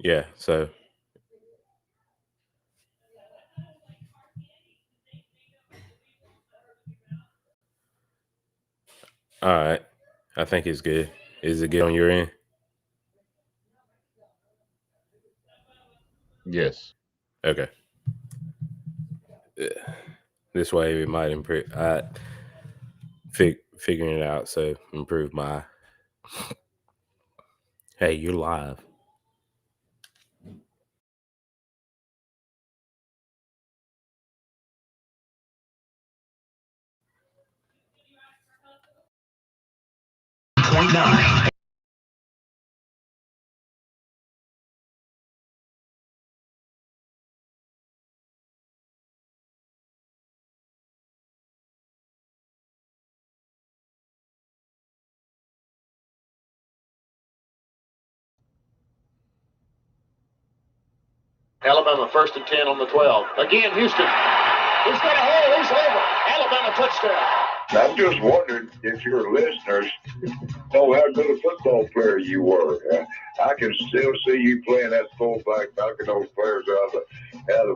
Yeah, so all right. I think it's good. Is it good on your end? Yes. Okay. This way it might improve. Figuring it out, so improve my. Hey, you're live. Point nine. Alabama 1st and 10 on the 12. Again, Houston. He's got a hole. He's over. Alabama touchdown. I'm just wondering if your listeners know how good a football player you were. I can still see you playing that fullback, knocking those players out of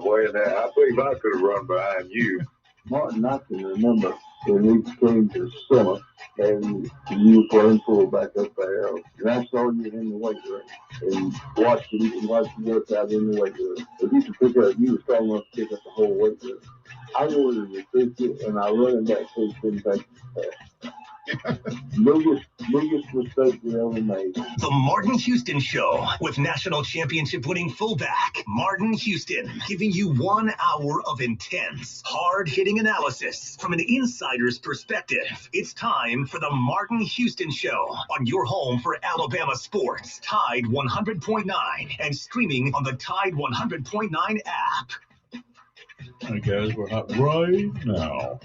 the way. And I believe I could have run behind you. Martin, I can remember when we came to summer and you were playing fullback up there. And I saw you in the weight room and watched you work out in the weight room. If you could pick up, you were strong enough to pick up the whole weight room. I wanted to recruit you, and I running back coach didn't take you fast. Biggest mistake we ever made. The Martin Houston Show with national championship winning fullback Martin Houston, giving you 1 hour of intense, hard-hitting analysis from an insider's perspective. It's time for the Martin Houston Show on your home for Alabama sports, Tide 100.9, and streaming on the Tide 100.9 app. All right, guys, we're hot right now.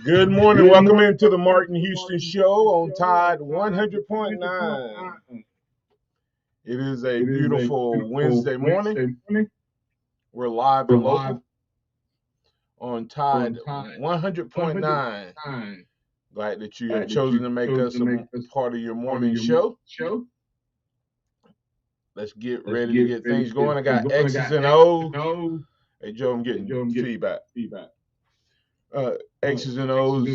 Good morning. Welcome into the Martin Houston Show on Tide 100.9. It is a beautiful Wednesday morning. We're live and local on Tide 100.9. Glad that you have chosen to make us a part of your morning show. Let's get ready to get things going. I got X's and O's. Hey, Joe, I'm getting feedback. X's and O's.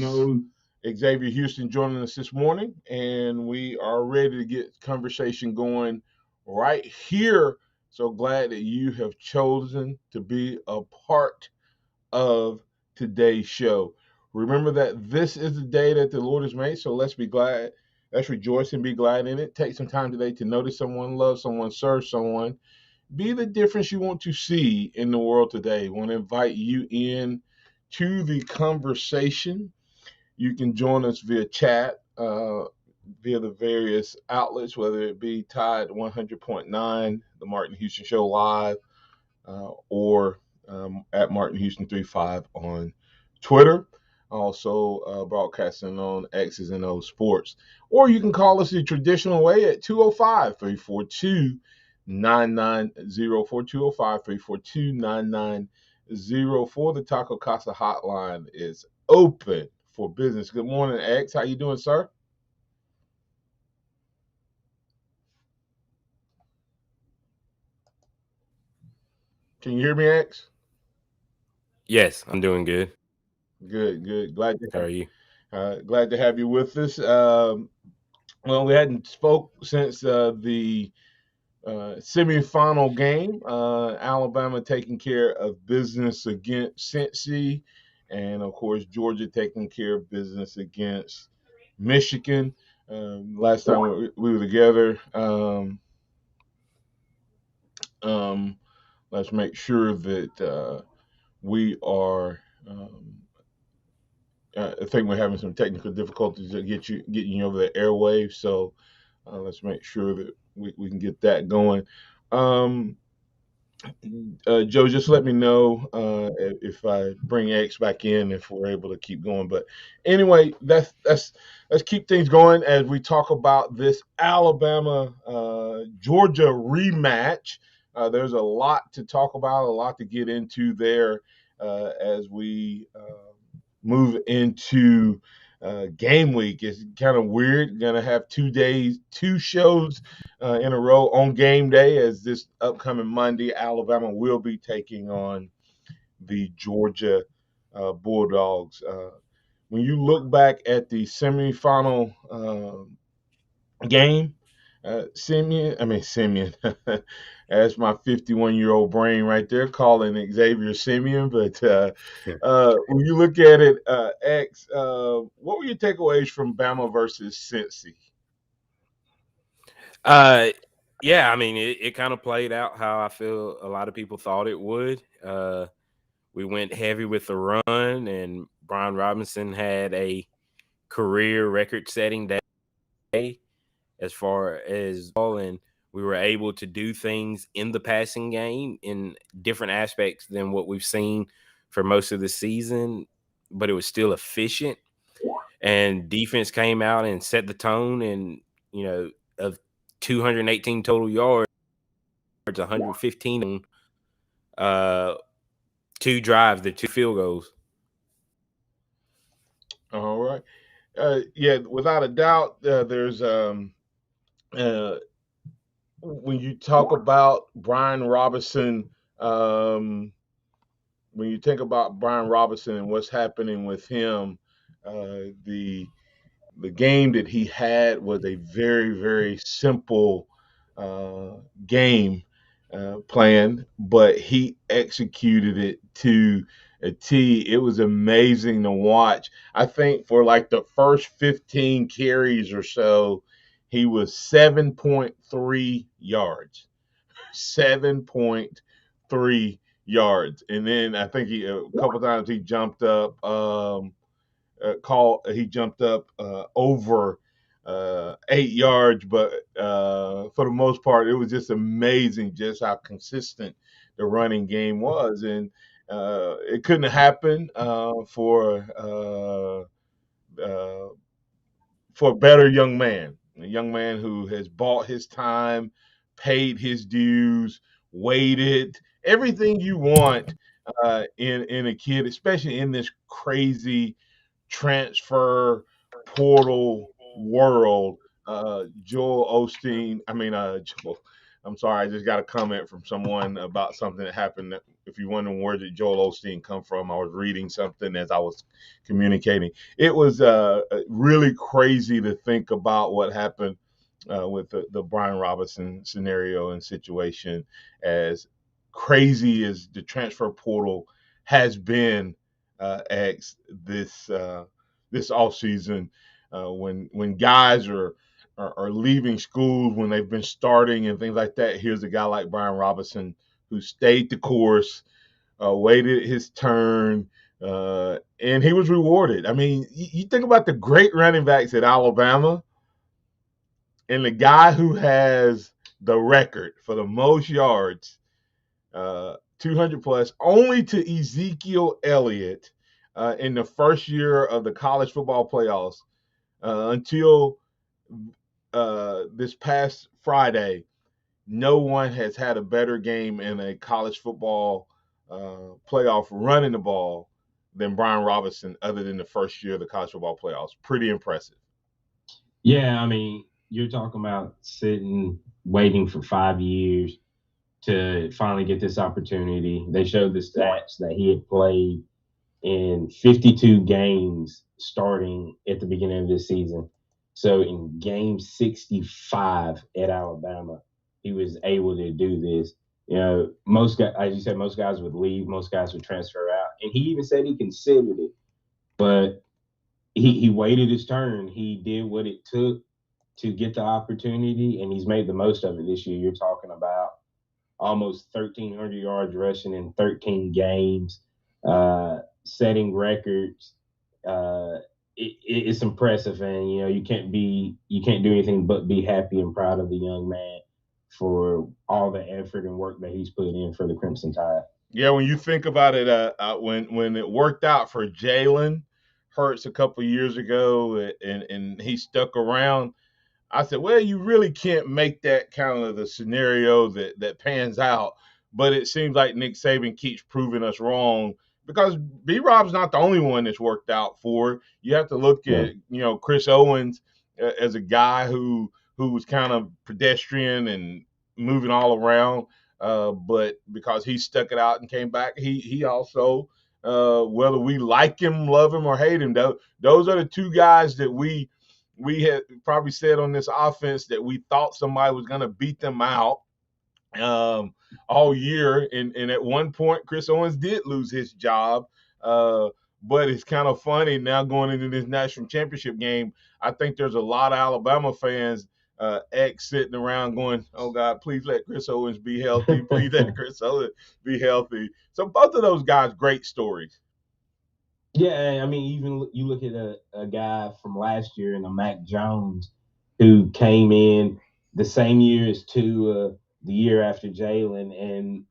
Xavier Houston joining us this morning, and we are ready to get conversation going right here. So glad that you have chosen to be a part of today's show. Remember that this is the day that the Lord has made, so let's be glad. Let's rejoice and be glad in it. Take some time today to notice someone, love someone, serve someone. Be the difference you want to see in the world today. I want to invite you in to the conversation. You can join us via chat, via the various outlets, whether it be Tide 100.9, the Martin Houston Show Live, or at Martin Houston 35 on Twitter. Also broadcasting on X's and O's Sports. Or you can call us the traditional way at 205-342-9904, 205-342-9904. The Taco Casa hotline is open for business. Good morning, X. How you doing, sir? Can you hear me, X? Yes, I'm doing good. Good. How are you? Glad to have you with us. Well, we hadn't spoke since the semifinal game. Alabama taking care of business against Cincy, and of course Georgia taking care of business against Michigan. Last time we were together. Let's make sure that we are. I think we're having some technical difficulties to getting you over the airwaves. So let's make sure that we can get that going. Joe, just let me know if I bring X back in, if we're able to keep going. But anyway, let's keep things going as we talk about this Alabama Georgia rematch. There's a lot to talk about, a lot to get into there as we move into game week. It's kind of weird. Going to have 2 days, 2 shows in a row on game day, as this upcoming Monday, Alabama will be taking on the Georgia Bulldogs. When you look back at the semifinal game, Simeon, that's my 51-year-old brain right there calling Xavier Simeon. But when you look at it, X, what were your takeaways from Bama versus Cincy? Uh, yeah, I mean, it kind of played out how I feel a lot of people thought it would. We went heavy with the run, and Brian Robinson had a career record-setting day as far as all, and we were able to do things in the passing game in different aspects than what we've seen for most of the season, but it was still efficient. And defense came out and set the tone, and of 218 total yards, 115 on 2 drives, the 2 field goals. All right. Yeah, without a doubt, there's when you talk about Brian Robinson, when you think about Brian Robinson and what's happening with him, the game that he had was a very, very simple uh, game plan, but he executed it to a T. It was amazing to watch. I think for like the first 15 carries or so, he was 7.3 yards. 7.3 yards. And then I think a couple times he jumped up he jumped up over 8 yards, but for the most part, it was just amazing just how consistent the running game was, and it couldn't happen for a better young man, a young man who has bought his time, paid his dues, waited, everything you want in a kid, especially in this crazy transfer portal world. Joel Osteen, Joel, I'm sorry, I just got a comment from someone about something that happened. If you're wondering where did Joel Osteen come from, I was reading something as I was communicating. It was really crazy to think about what happened with the Brian Robinson scenario and situation, as crazy as the transfer portal has been X this off season, when guys are leaving schools, when they've been starting and things like that. Here's a guy like Brian Robinson who stayed the course, waited his turn, and he was rewarded. I mean, you think about the great running backs at Alabama, and the guy who has the record for the most yards, 200 plus, only to Ezekiel Elliott in the first year of the college football playoffs, until this past Friday. No one has had a better game in a college football playoff running the ball than Brian Robinson, other than the first year of the college football playoffs. Pretty impressive. Yeah, I mean, you're talking about waiting for 5 years to finally get this opportunity. They showed the stats that he had played in 52 games starting at the beginning of this season. So in game 65 at Alabama, he was able to do this. Most guys, as you said, most guys would leave, most guys would transfer out, and he even said he considered it, but he waited his turn. He did what it took to get the opportunity, and he's made the most of it this year. You're talking about almost 1,300 yards rushing in 13 games, setting records. It's impressive, and you can't do anything but be happy and proud of the young man for all the effort and work that he's put in for the Crimson Tide. Yeah, when you think about it, when it worked out for Jalen Hurts a couple years ago, and he stuck around, I said, well, you really can't make that kind of the scenario that pans out. But it seems like Nick Saban keeps proving us wrong because B-Rob's not the only one that's worked out for. You have to look at, Chris Owens as a guy who was kind of pedestrian and moving all around. But because he stuck it out and came back, he also, whether we like him, love him, or hate him, those are the two guys that we had probably said on this offense that we thought somebody was going to beat them out all year. And at one point, Chris Owens did lose his job. But it's kind of funny now going into this national championship game. I think there's a lot of Alabama fans sitting around going, oh, God, please let Chris Owens be healthy. Please let Chris Owens be healthy. So both of those guys, great stories. Yeah, I mean, even you look at a guy from last year in a Mac Jones who came in the same year as Tua, the year after Jalen, and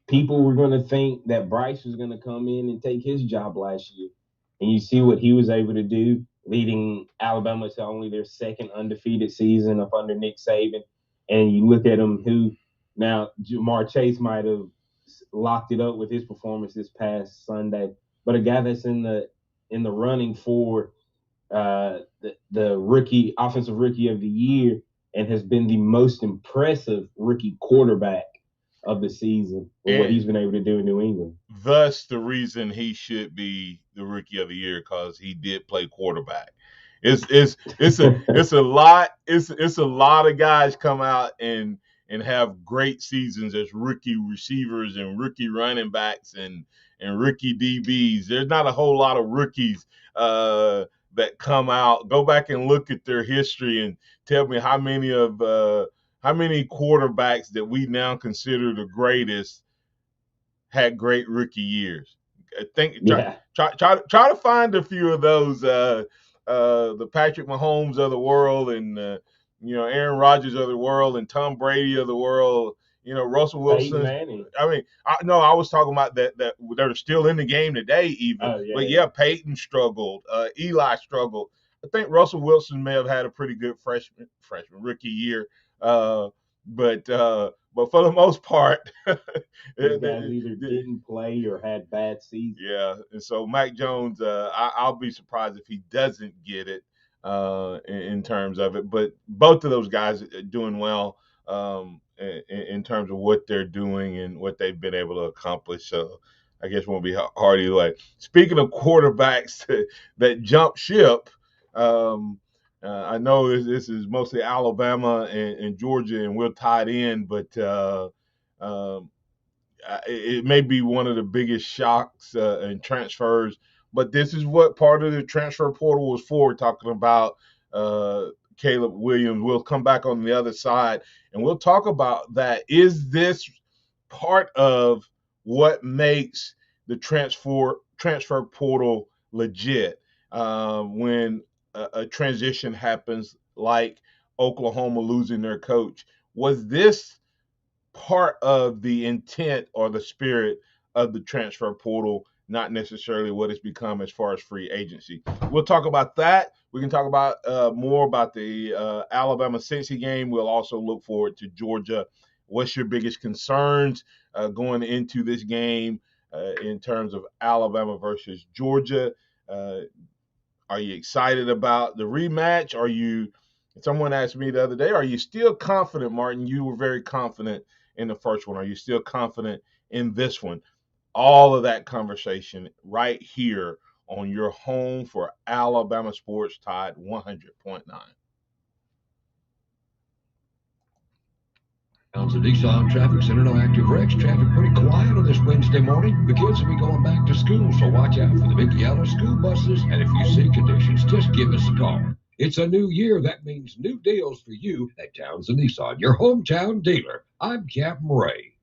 people were going to think that Bryce was going to come in and take his job last year. And you see what he was able to do, leading Alabama to only their second undefeated season up under Nick Saban. And you look at him who now Jamar Chase might have locked it up with his performance this past Sunday. But a guy that's in the running for the rookie offensive rookie of the year and has been the most impressive rookie quarterback of the season with what he's been able to do in New England. Thus, the reason he should be the rookie of the year because he did play quarterback. It's a lot of guys come out and have great seasons as rookie receivers and rookie running backs and rookie DBs. There's not a whole lot of rookies that come out. Go back and look at their history and tell me how many quarterbacks that we now consider the greatest had great rookie years. Try to find a few of those. The Patrick Mahomes of the world and Aaron Rodgers of the world and Tom Brady of the world. Russell Wilson. I mean, I was talking about that they're still in the game today, even. But Peyton struggled. Eli struggled. I think Russell Wilson may have had a pretty good freshman rookie year. But for the most part, these guys either didn't play or had bad seasons. Yeah, and so Mac Jones, I'll be surprised if he doesn't get it in terms of it. But both of those guys are doing well in terms of what they're doing and what they've been able to accomplish. So I guess it won't be hard either way. Speaking of quarterbacks that jump ship, I know this is mostly Alabama and Georgia, and we're tied in, but it may be one of the biggest shocks and transfers. But this is what part of the transfer portal was for, talking about Caleb Williams. We'll come back on the other side, and we'll talk about that. Is this part of what makes the transfer portal legit when a transition happens like Oklahoma losing their coach? Was this part of the intent or the spirit of the transfer portal, not necessarily what it's become as far as free agency? We'll talk about that. We can talk about more about the Alabama-Cincy game. We'll also look forward to Georgia. What's your biggest concerns going into this game in terms of Alabama versus Georgia? Are you excited about the rematch? Someone asked me the other day, are you still confident, Martin? You were very confident in the first one. Are you still confident in this one? All of that conversation right here on your home for Alabama Sports, Tide 100.9. Sounds of Nissan Traffic Center, no active wrecks. Traffic pretty quiet on this Wednesday morning. The kids will be going back to school, so watch out for the big yellow school buses. And if you see conditions, just give us a call. It's a new year. That means new deals for you at Townsend Nissan, your hometown dealer. I'm Captain Ray.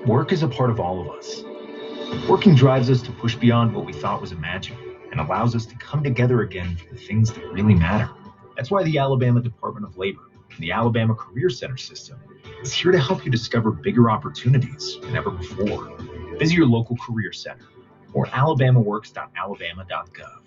Work is a part of all of us. Working drives us to push beyond what we thought was imaginable and allows us to come together again for the things that really matter. That's why the Alabama Department of Labor and the Alabama Career Center system is here to help you discover bigger opportunities than ever before. Visit your local career center or alabamaworks.alabama.gov.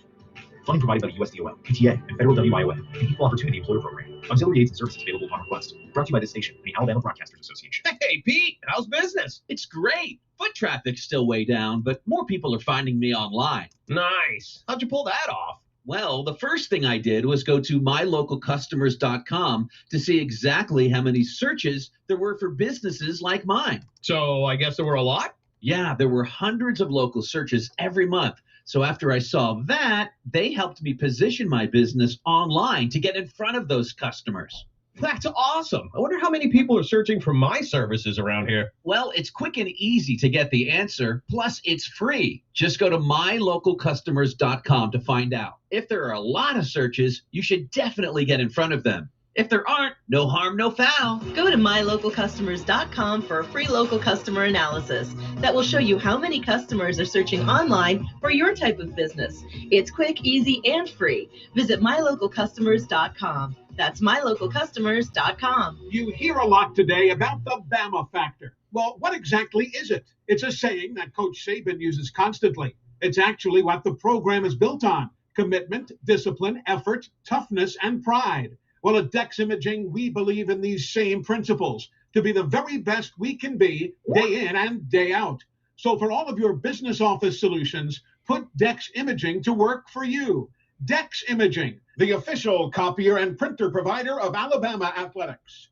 Funding provided by the USDOL, PTA, and Federal WIOA, and Equal Opportunity Employer Program. Auxiliary aids and services available upon request. Brought to you by this station and the Alabama Broadcasters Association. Hey, Pete, how's business? It's great. Foot traffic's still way down, but more people are finding me online. Nice. How'd you pull that off? Well, the first thing I did was go to mylocalcustomers.com to see exactly how many searches there were for businesses like mine. So I guess there were a lot? Yeah, there were hundreds of local searches every month. So after I saw that, they helped me position my business online to get in front of those customers. That's awesome. I wonder how many people are searching for my services around here. Well, it's quick and easy to get the answer, plus it's free. Just go to mylocalcustomers.com to find out. If there are a lot of searches, you should definitely get in front of them. If there aren't, no harm, no foul. Go to mylocalcustomers.com for a free local customer analysis that will show you how many customers are searching online for your type of business. It's quick, easy, and free. Visit mylocalcustomers.com. That's mylocalcustomers.com. You hear a lot today about the Bama factor. Well, what exactly is it? It's a saying that Coach Saban uses constantly. It's actually what the program is built on: commitment, discipline, effort, toughness, and pride. Well, at Dex Imaging, we believe in these same principles to be the very best we can be day in and day out. So for all of your business office solutions, put Dex Imaging to work for you. Dex Imaging, the official copier and printer provider of Alabama Athletics.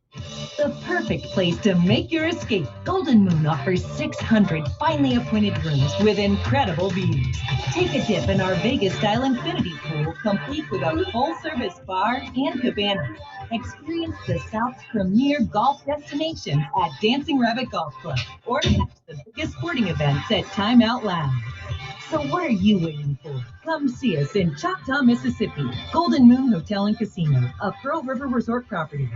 The perfect place to make your escape. Golden Moon offers 600 finely appointed rooms with incredible views. Take a dip in our Vegas-style infinity pool, complete with a full-service bar and cabana. Experience the South's premier golf destination at Dancing Rabbit Golf Club, or catch the biggest sporting events at Time Out Lounge. So what are you waiting for? Come see us in Choctaw, Mississippi. Golden Moon Hotel and Casino, a Pearl River Resort property.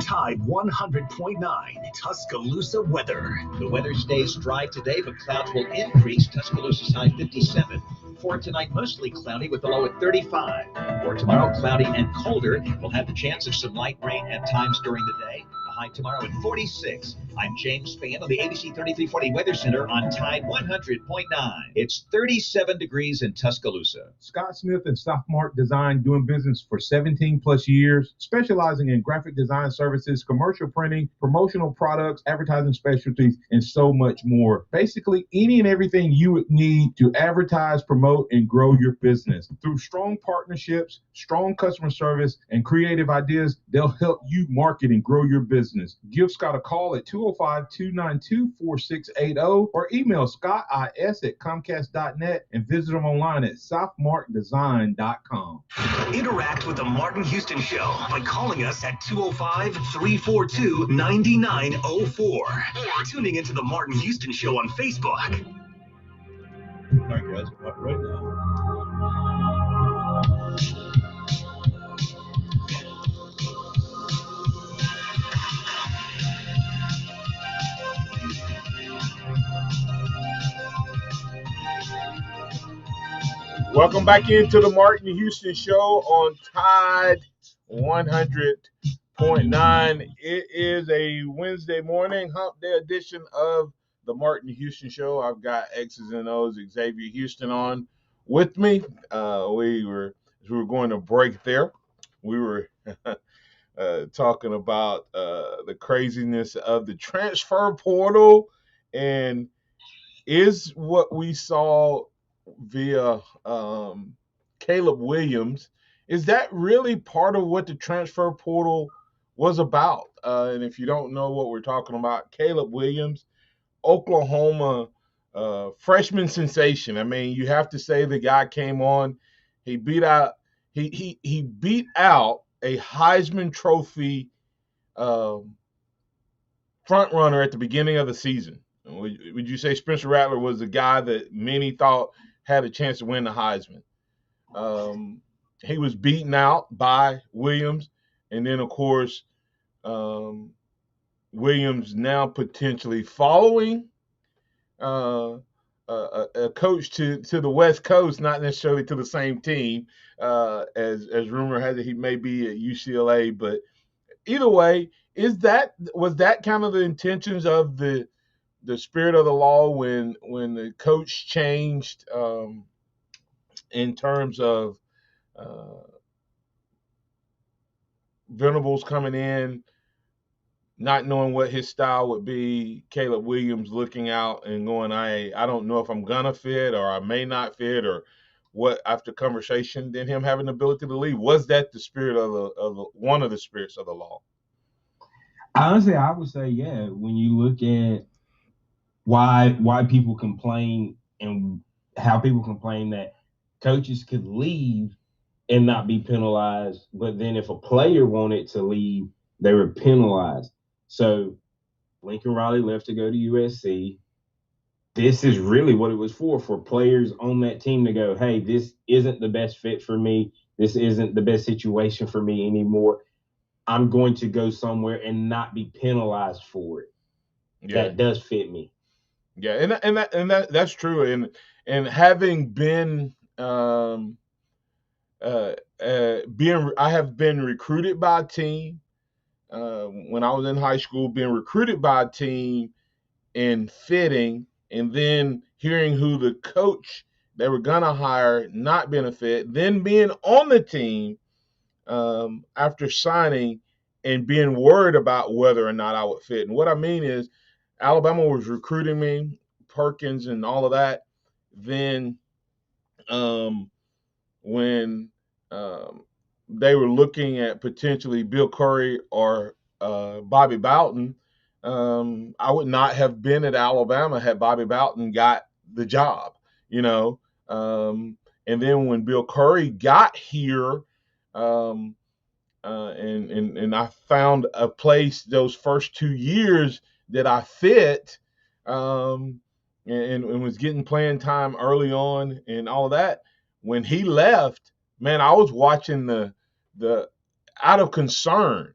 Tide 100.9 Tuscaloosa weather. The weather stays dry today, but clouds will increase. Tuscaloosa's high 57. For tonight, mostly cloudy with the low at 35. For tomorrow, cloudy and colder. We'll have the chance of some light rain at times during the day. High tomorrow at 46. I'm James Spann on the ABC 3340 Weather Center on Tide 100.9. It's 37 degrees in Tuscaloosa. Scott Smith and Softmark Design, doing business for 17 plus years, specializing in graphic design services, commercial printing, promotional products, advertising specialties, and so much more. Basically, any and everything you would need to advertise, promote, and grow your business. Through strong partnerships, strong customer service, and creative ideas, they'll help you market and grow your business. Give Scott a call at 205-292-4680 or email scottis@comcast.net and visit him online at softmarkdesign.com. Interact with the Martin Houston Show by calling us at 205-342-9904 or tuning into the Martin Houston Show on Facebook. All right, guys, right now. Welcome back into the Martin Houston Show on Tide 100.9. It is a Wednesday morning hump day edition of the Martin Houston Show. I've got X's and O's Xavier Houston on with me. We were going to break there. We were talking about the craziness of the transfer portal, and is what we saw via Caleb Williams, is that really part of what the transfer portal was about? And if you don't know what we're talking about, Caleb Williams, Oklahoma freshman sensation. I mean, you have to say the guy came on. He beat out a Heisman Trophy front runner at the beginning of the season. Would you say Spencer Rattler was the guy that many thought had a chance to win the Heisman? He was beaten out by Williams. And then, of course, Williams now potentially following a coach to the West Coast, not necessarily to the same team, as rumor has it he may be at UCLA. But either way, was that kind of the intentions of the spirit of the law when the coach changed in terms of Venables coming in, not knowing what his style would be, Caleb Williams looking out and going, I don't know if I'm gonna fit or I may not fit or what after conversation, then him having the ability to leave. Was that the spirit of the one of the spirits of the law? Honestly, I would say, yeah. When you look at why people complain and how people complain that coaches could leave and not be penalized, but then if a player wanted to leave, they were penalized. So Lincoln Riley left to go to USC. This is really what it was for players on that team to go, hey, this isn't the best fit for me. This isn't the best situation for me anymore. I'm going to go somewhere and not be penalized for it. Yeah. That does fit me. Yeah, that's true. And having been I have been recruited by a team when I was in high school, being recruited by a team and fitting, and then hearing who the coach they were gonna hire not being a fit, then being on the team after signing and being worried about whether or not I would fit. And what I mean is, Alabama was recruiting me, Perkins and all of that. Then when they were looking at potentially Bill Curry or Bobby Bowden, I would not have been at Alabama had Bobby Bowden got the job, you know. And then when Bill Curry got here, and I found a place those first 2 years that I fit, and was getting playing time early on and all of that. When he left, man, I was watching the out of concern.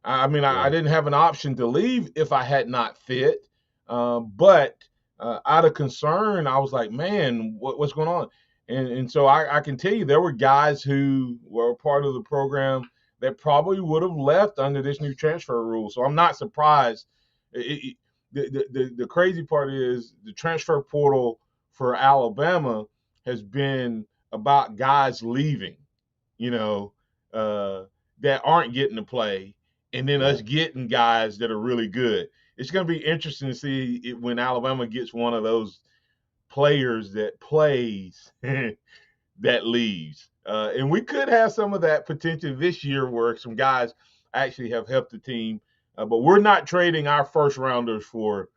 I mean, I didn't have an option to leave if I had not fit, but out of concern, I was like, man, what's going on? And so I can tell you there were guys who were part of the program that probably would have left under this new transfer rule. So I'm not surprised. The crazy part is the transfer portal for Alabama has been about guys leaving, you know, that aren't getting to play, and then us getting guys that are really good. It's going to be interesting to see when Alabama gets one of those players that plays that leaves. And we could have some of that potential this year where some guys actually have helped the team. But we're not trading our first rounders for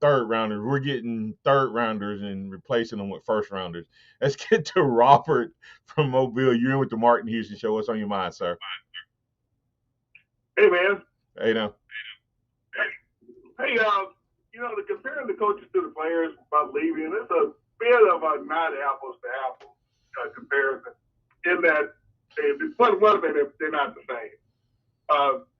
third rounders. We're getting third rounders and replacing them with first rounders. Let's get to Robert from Mobile. You're in with the Martin Houston Show. What's on your mind, sir? Hey, man. Hey, now. Hey, you know, comparing the coaches to the players about leaving, it's a bit of a not apples to apples comparison in that one thing, they're not the same.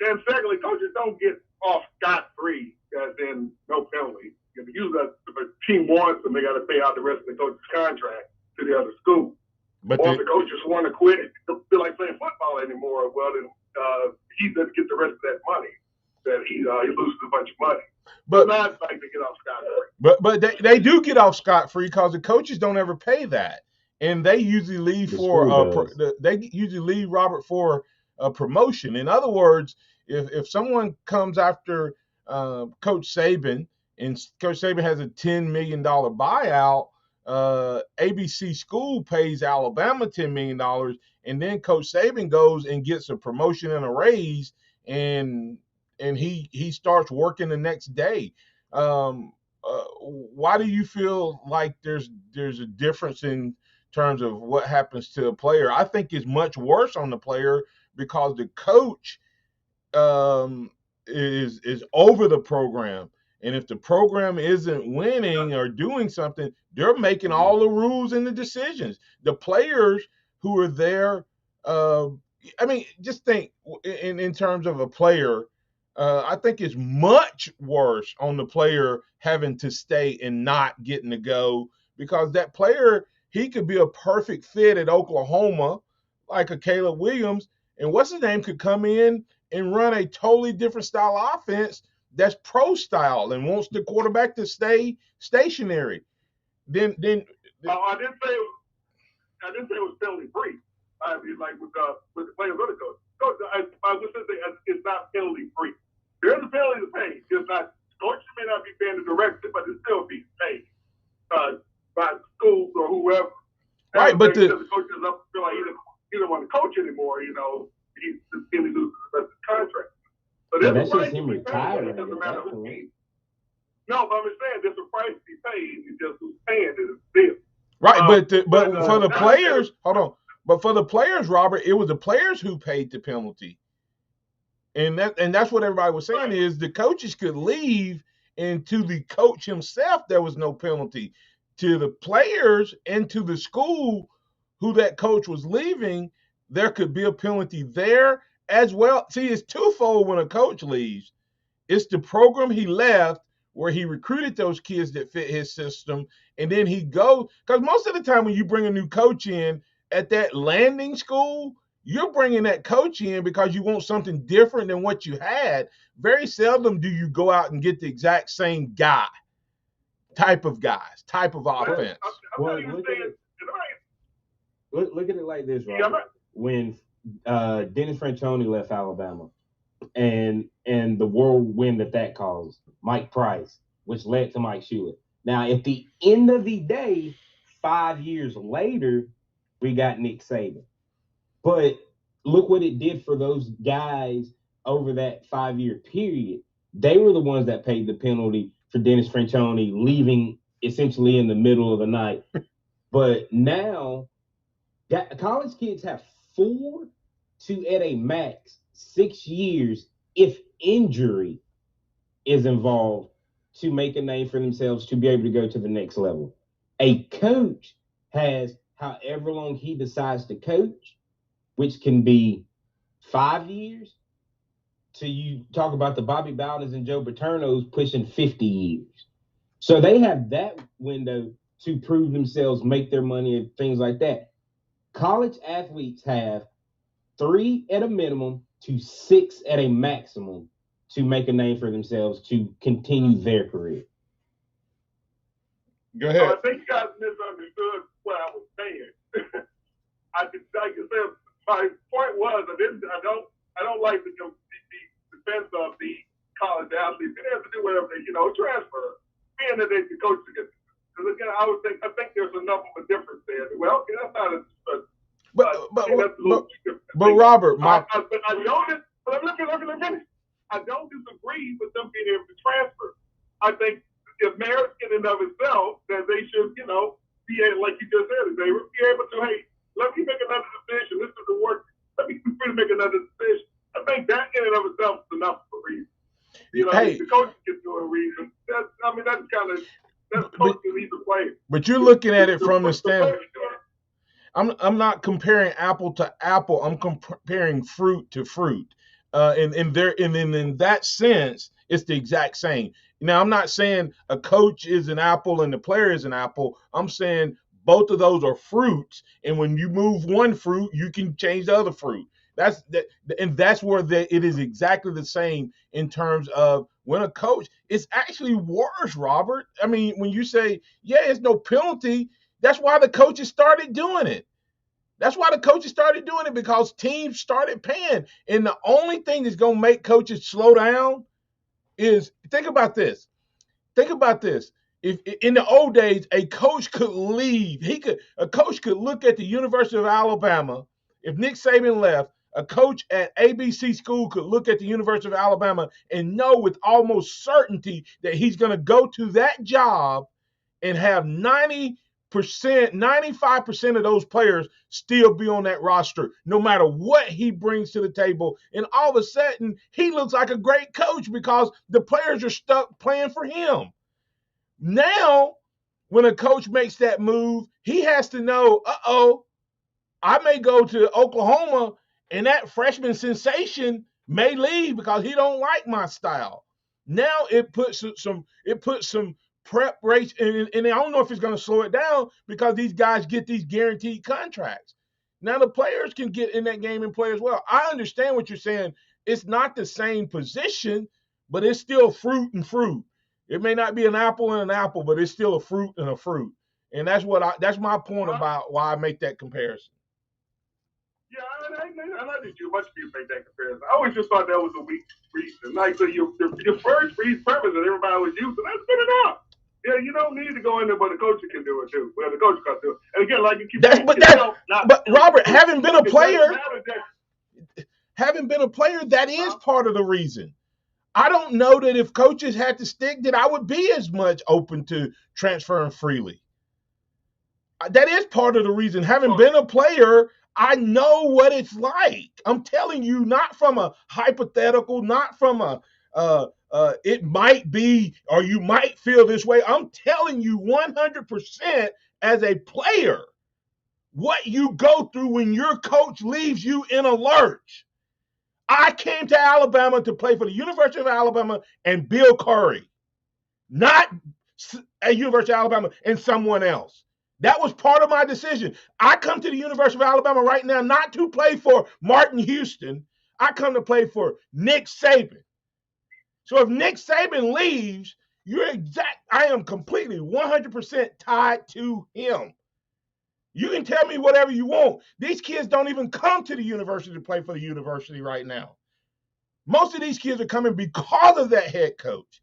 And secondly, coaches don't get off scot-free, as in no penalty. Usually if a team wants them, they got to pay out the rest of the coach's contract to the other school. But if the coaches want to quit, don't feel like playing football anymore, well, then he doesn't get the rest of that money. That he loses a bunch of money. But not like to get off scot-free. But they do get off scot-free because the coaches don't ever pay that. And they usually leave they usually leave Robert for a promotion. In other words, if someone comes after Coach Saban and Coach Saban has a $10 million buyout, ABC School pays Alabama $10 million, and then Coach Saban goes and gets a promotion and a raise, and he starts working the next day. Why do you feel like there's a difference in terms of what happens to a player? I think it's much worse on the player because the coach is over the program. And if the program isn't winning or doing something, they're making all the rules and the decisions. The players who are there, I mean, just think in terms of a player, I think it's much worse on the player having to stay and not getting to go, because that player, he could be a perfect fit at Oklahoma, like a Caleb Williams, and what's his name could come in and run a totally different style offense that's pro style and wants the quarterback to stay stationary. Then I didn't say I didn't say it was penalty free. I mean, like with the players or the coach. Coach, I would say it's not penalty free. There is a penalty to pay. It's not. Coach may not be paying the director, but it still be paid by schools or whoever. Right, but the coach doesn't feel like he doesn't want to coach anymore. You know, he's going to lose the rest of the contract. So Yeah, there's that's a price just him to be paid. retiring It doesn't at matter that who point. pays. No, but I'm just saying there's a price to be paid. It's just who's paying it is the deal. Right, but for the now- players, hold on. But for the players, Robert, it was the players who paid the penalty. And that's what everybody was saying is the coaches could leave, and to the coach himself, there was no penalty. To the players and to the school who that coach was leaving, there could be a penalty there as well. See, it's twofold when a coach leaves. It's the program he left where he recruited those kids that fit his system, and then he goes, because most of the time when you bring a new coach in at that landing school, you're bringing that coach in because you want something different than what you had. Very seldom do you go out and get the exact same type of offense. Well, look at it like this, Robert. When Dennis Franchione left Alabama, and the whirlwind that caused, Mike Price, which led to Mike Shula. Now, at the end of the day, 5 years later, we got Nick Saban. But look what it did for those guys over that 5-year period. They were the ones that paid the penalty for Dennis Franchione leaving essentially in the middle of the night. But now, college kids have 4 to, at a max, 6 years if injury is involved to make a name for themselves to be able to go to the next level. A coach has however long he decides to coach, which can be 5 years, to you talk about the Bobby Bowdens and Joe Paternos pushing 50 years. So they have that window to prove themselves, make their money, and things like that. College athletes have 3 at a minimum to 6 at a maximum to make a name for themselves to continue their career. Go ahead. I think you guys misunderstood what I was saying. I can say my point was I don't like the defense of the college athletes. They have to do whatever they transfer. Being that the coach together. Because again, I think there's enough of a difference there. Well, okay, that's not But Robert, I don't disagree with them being able to transfer. I think if merit in and of itself, that they should, be able, like you just said, they would be able to, hey, let me make another decision. This is the work. Let me be free to make another decision. I think that in and of itself is enough for a reason. The coach can do a reason. That's coach who needs to play. But you're looking at it from the standpoint. I'm not comparing apple to apple. I'm comparing fruit to fruit. And in that sense, it's the exact same. Now, I'm not saying a coach is an apple and the player is an apple. I'm saying both of those are fruits. And when you move one fruit, you can change the other fruit. That's where it is exactly the same in terms of when a coach, it's actually worse, Robert. I mean, when you say, yeah, it's no penalty, that's why the coaches started doing it. Because teams started paying. And the only thing that's going to make coaches slow down is, think about this. If in the old days, a coach could leave. A coach could look at the University of Alabama. If Nick Saban left, a coach at ABC school could look at the University of Alabama and know with almost certainty that he's going to go to that job and have 95% of those players still be on that roster, no matter what he brings to the table. And all of a sudden, he looks like a great coach because the players are stuck playing for him. Now, when a coach makes that move, he has to know, I may go to Oklahoma and that freshman sensation may leave because he don't like my style. Now it puts some prep rates, and I don't know if it's going to slow it down because these guys get these guaranteed contracts. Now the players can get in that game and play as well. I understand what you're saying. It's not the same position, but it's still fruit and fruit. It may not be an apple and an apple, but it's still a fruit and a fruit. And that's my point about why I make that comparison. Yeah, I did you. Much people make that comparison. I always just thought that was a weak reason. Like, so your first premise that everybody was using, that's good enough. Yeah, you don't need to go in there, but the coach can do it too. Well, the coach can do it. And again, like you keep saying, but Robert, having been a player, that is part of the reason. I don't know that if coaches had to stick, that I would be as much open to transferring freely. That is part of the reason. Having been a player, I know what it's like. I'm telling you, not from a hypothetical, not from a it might be or you might feel this way. I'm telling you 100% as a player what you go through when your coach leaves you in a lurch. I came to Alabama to play for the University of Alabama and Bill Curry, not at University of Alabama and someone else. That was part of my decision. I come to the University of Alabama right now not to play for Martin Houston. I come to play for Nick Saban. So if Nick Saban leaves, I am completely 100% tied to him. You can tell me whatever you want. These kids don't even come to the university to play for the university right now. Most of these kids are coming because of that head coach.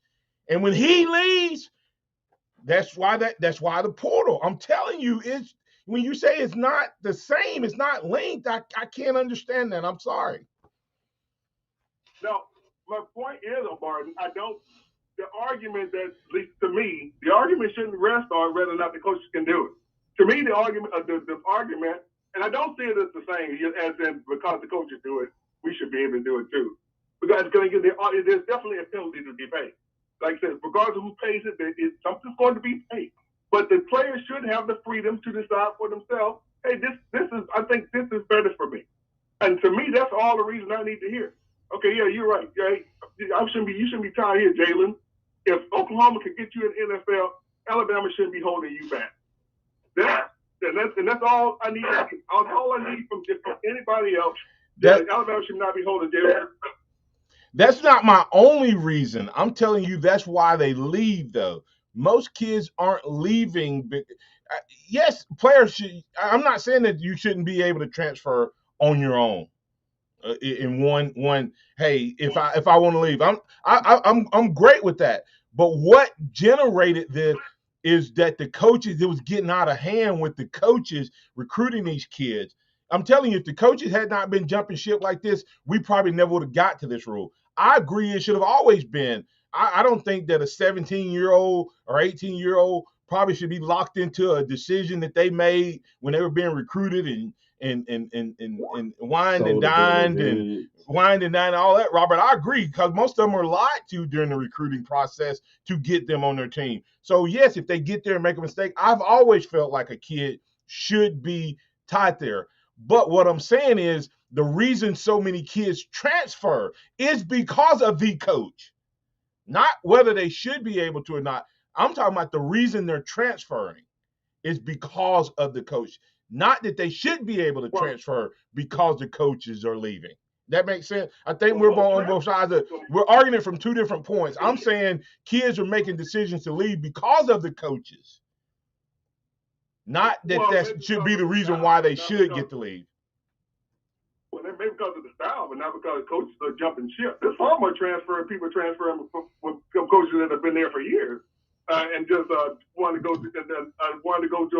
And when he leaves, that's why the portal. I'm telling you, it's when you say it's not the same, it's not linked. I can't understand that. I'm sorry. No, my point is, Martin, the argument that, at least to me, the argument shouldn't rest on whether or not the coaches can do it. To me, the argument, and I don't see it as the same as in because the coaches do it, we should be able to do it too. Because there's definitely a penalty to be paid. Like I said, regardless of who pays it, something's going to be paid. But the players should have the freedom to decide for themselves, hey, I think this is better for me. And to me, that's all the reason I need to hear. Okay, yeah, you're right. Yeah, you shouldn't be tied here, Jalen. If Oklahoma can get you in the NFL, Alabama shouldn't be holding you back. That's all I need. All I need from anybody else. Alabama should not be holding Jalen. That's not my only reason. I'm telling you, that's why they leave, though. Most kids aren't leaving. Yes, players should. I'm not saying that you shouldn't be able to transfer on your own. In one, hey, if I want to leave, I'm great with that. But what generated this is that the coaches, it was getting out of hand with the coaches recruiting these kids. I'm telling you, if the coaches had not been jumping ship like this, we probably never would have got to this rule. I agree it should have always been. I don't think that a 17-year-old or 18-year-old probably should be locked into a decision that they made when they were being recruited and wined and dined and all that, Robert. I agree, because most of them are lied to during the recruiting process to get them on their team. So yes, if they get there and make a mistake, I've always felt like a kid should be tied there. But what I'm saying is the reason so many kids transfer is because of the coach, not whether they should be able to or not. I'm talking about the reason they're transferring is because of the coach. Not that they should be able to transfer because the coaches are leaving. That makes sense? I think we're on both sides. We're arguing from two different points. I'm saying kids are making decisions to leave because of the coaches. Not that should be the reason why they should get to leave. Well, maybe because of the style, but not because coaches are jumping ship. There's far more people transferring from coaches that have been there for years. And just want to go to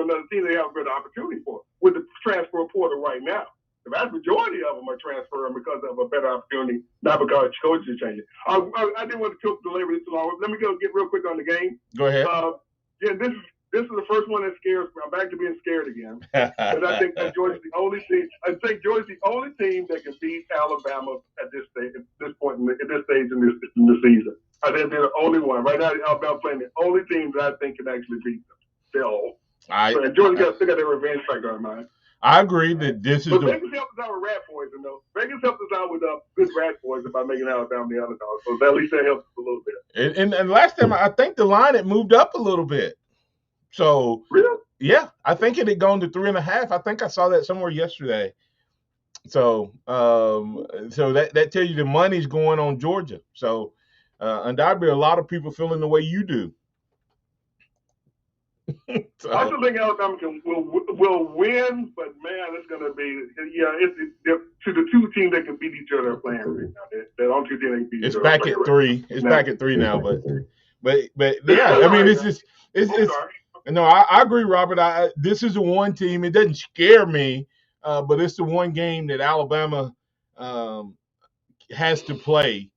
another team they have a better opportunity for with the transfer portal right now. The vast majority of them are transferring because of a better opportunity, not because coaches are changing. I didn't want to belabor this too long. Let me go get real quick on the game. Go ahead. This is the first one that scares me. I'm back to being scared again. Because I think that Georgia's the only team. I think Georgia's the only team that can beat Alabama at this stage, at this stage in the season. I think they're the only one. Right now, Alabama playing the only team that I think can actually beat them. They're all. And Georgia still got their revenge factor in mind. I agree that this is. But Vegas helped us out with rat poison, though. Vegas helped us out with good rat poison by making Alabama the underdog. So at least that helps us a little bit. And last time, I think the line had moved up a little bit. So really? Yeah, I think it had gone to 3.5. I think I saw that somewhere yesterday. So that tells you the money's going on Georgia. So undoubtedly a lot of people feeling the way you do. I So, still think Alabama will win, but man, it's going to be to the two teams that can beat each other playing right now. They're on two teams that can beat each it's other back playing at right three. It's now. back at three now, but yeah, I mean, it's no, I agree, Robert. This is the one team. It doesn't scare me, but it's the one game that Alabama has to play.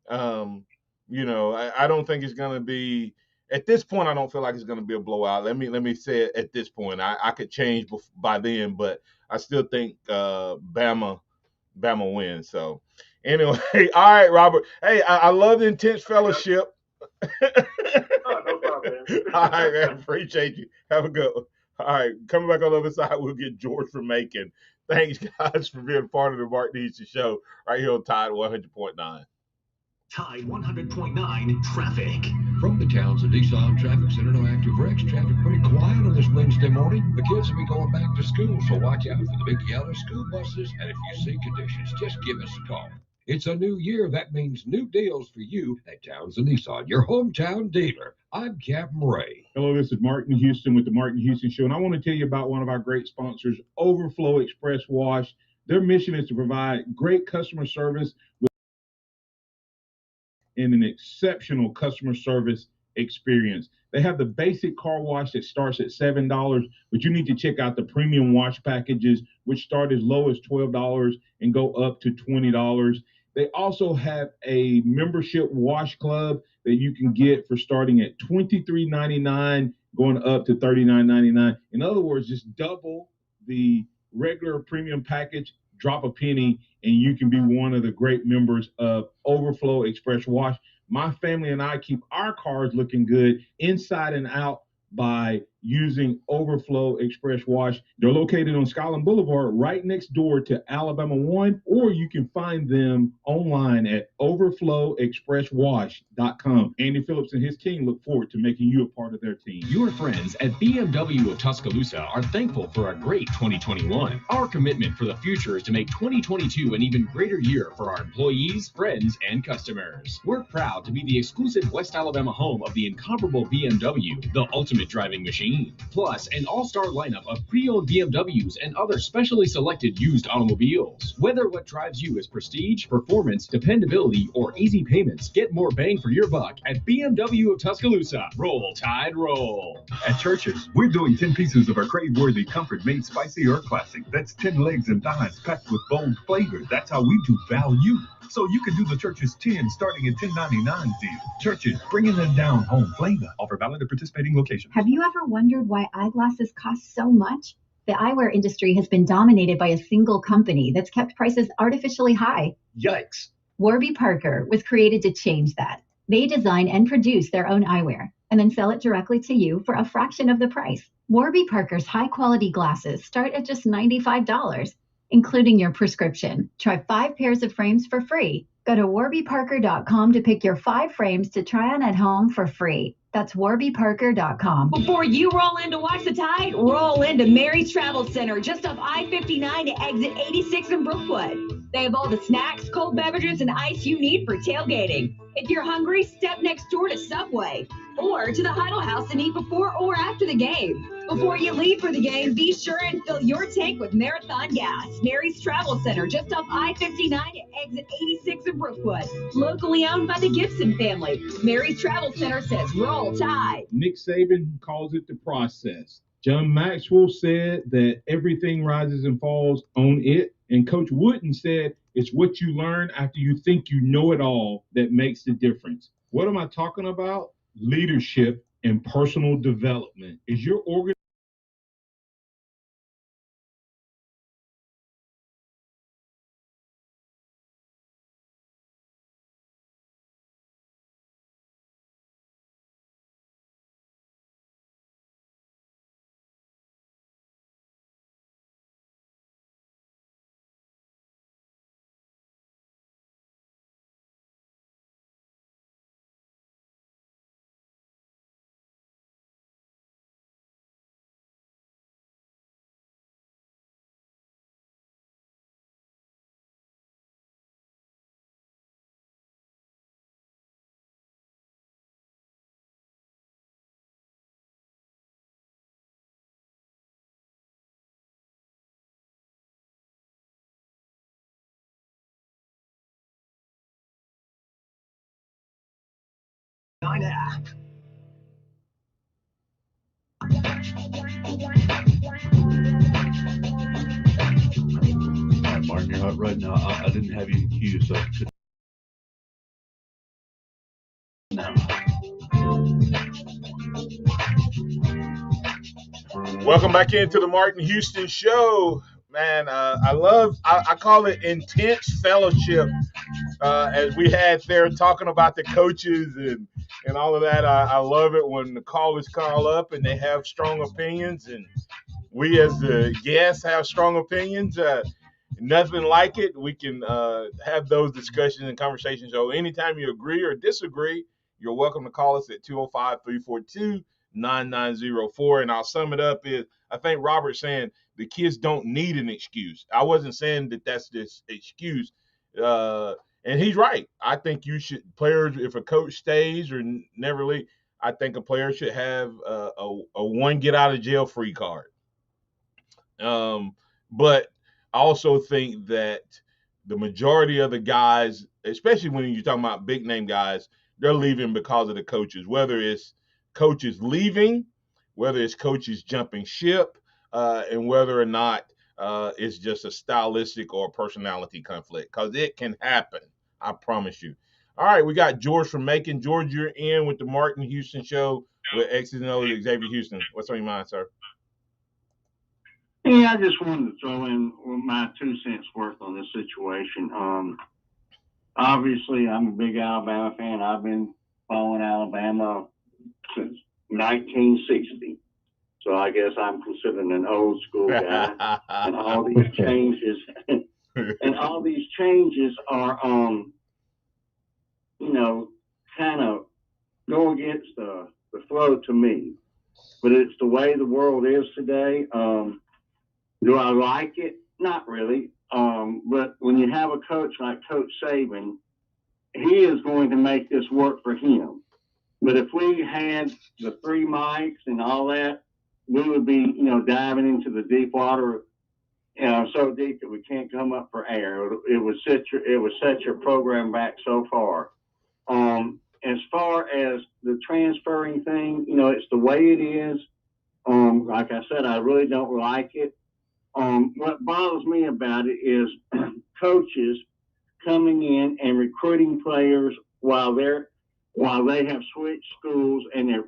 I don't think it's going to be at this point. I don't feel like it's going to be a blowout. Let me say it at this point. I could change by then, but I still think Bama wins. So anyway, all right, Robert. Hey, I love the intense fellowship. No problem, man. All right, man. Appreciate you. Have a good one. All right, coming back on the other side, we'll get George from Macon. Thanks, guys, for being part of the Mark Neeson Show right here on Tide 100.9. Tide 100.9 traffic. From the Townsend Nissan Traffic Center to Active Rex, traffic pretty quiet on this Wednesday morning. The kids will be going back to school, so watch out for the big yellow school buses. And if you see conditions, just give us a call. It's a new year. That means new deals for you at Townsend Nissan, your hometown dealer. I'm Captain Ray. Hello, this is Martin Houston with the Martin Houston Show, and I want to tell you about one of our great sponsors, Overflow Express Wash. Their mission is to provide great customer service and an exceptional customer service experience. They have the basic car wash that starts at $7, but you need to check out the premium wash packages, which start as low as $12 and go up to $20. They also have a membership wash club that you can get for starting at $23.99, going up to $39.99. In other words, just double the regular premium package, drop a penny, and you can be one of the great members of Overflow Express Wash. My family and I keep our cars looking good inside and out by using Overflow Express Wash. They're located on Skyland Boulevard right next door to Alabama 1, or you can find them online at overflowexpresswash.com. Andy Phillips and his team look forward to making you a part of their team. Your friends at BMW of Tuscaloosa are thankful for a great 2021. Our commitment for the future is to make 2022 an even greater year for our employees, friends, and customers. We're proud to be the exclusive West Alabama home of the incomparable BMW, the ultimate driving machine. Plus, an all-star lineup of pre-owned BMWs and other specially selected used automobiles. Whether what drives you is prestige, performance, dependability, or easy payments, get more bang for your buck at BMW of Tuscaloosa. Roll Tide Roll. At Church's, we're doing 10 pieces of our crave-worthy comfort made spicy or classic. That's 10 legs and thighs packed with bold flavors. That's how we do value. So you can do the Church's 10 starting at $10.99 deal. Church's, bringing them down home flavor. Offer valid at participating locations. Have you ever wondered why eyeglasses cost so much? The eyewear industry has been dominated by a single company that's kept prices artificially high. Yikes. Warby Parker was created to change that. They design and produce their own eyewear and then sell it directly to you for a fraction of the price. Warby Parker's high-quality glasses start at just $95, including your prescription. Try 5 pairs of frames for free. Go to warbyparker.com to pick your 5 frames to try on at home for free. That's warbyparker.com. Before you roll in to watch the Tide, roll into Mary's Travel Center just off I-59 to exit 86 in Brookwood. They have all the snacks, cold beverages, and ice you need for tailgating. If you're hungry, step next door to Subway or to the Huddle House and eat before or after the game. Before you leave for the game, be sure and fill your tank with Marathon gas. Mary's Travel Center, just off I-59 to exit 86 in Brookwood. Locally owned by the Gibson family. Mary's Travel Center says roll Tide. Nick Saban calls it the process. John Maxwell said that everything rises and falls on it. And Coach Wooden said it's what you learn after you think you know it all that makes the difference. What am I talking about? Leadership and personal development. Is your organization app. All right, Martin, you're hot right now. I didn't have you in queue, so now. Welcome back into the Martin Houston Show. Man, I call it intense fellowship as we had there talking about the coaches and all of that. I love it when the callers call up and they have strong opinions, and we as the guests have strong opinions. Nothing like it. We can have those discussions and conversations. So anytime you agree or disagree, you're welcome to call us at 205-342-9904. And I'll sum it up is I think Robert's saying the kids don't need an excuse. I wasn't saying that that's this excuse. And he's right. I think players, if a coach stays or never leave, I think a player should have a one get out of jail free card. But I also think that the majority of the guys, especially when you're talking about big name guys, they're leaving because of the coaches, whether it's coaches leaving, whether it's coaches jumping ship, and whether or not it's just a stylistic or personality conflict, because it can happen. I promise you. All right, we got George from Macon. George, you're in with the Martin Houston Show with X's and O's, Xavier Houston. What's on your mind, sir? Yeah, I just wanted to throw in my 2 cents worth on this situation. Obviously, I'm a big Alabama fan. I've been following Alabama since 1960. So I guess I'm considered an old school guy. And all these changes are, kind of go against the flow to me. But it's the way the world is today. Do I like it? Not really. But when you have a coach like Coach Saban, he is going to make this work for him. But if we had the 3 mics and all that, we would be, diving into the deep water, so deep that we can't come up for air. It would set your program back so far. As far as the transferring thing, it's the way it is. Like I said, I really don't like it. What bothers me about it is coaches coming in and recruiting players while they have switched schools and they're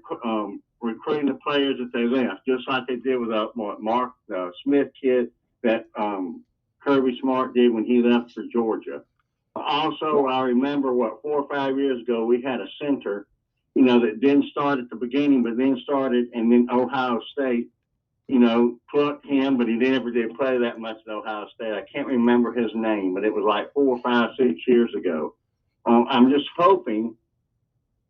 recruiting the players that they left, just like they did with Mark Smith kid that Kirby Smart did when he left for Georgia. Also, I remember 4 or 5 years ago, we had a center, that didn't start at the beginning, but then started, and then Ohio State, plucked him, but he never did play that much at Ohio State. I can't remember his name, but it was like 4, 5, 6 years ago. I'm just hoping,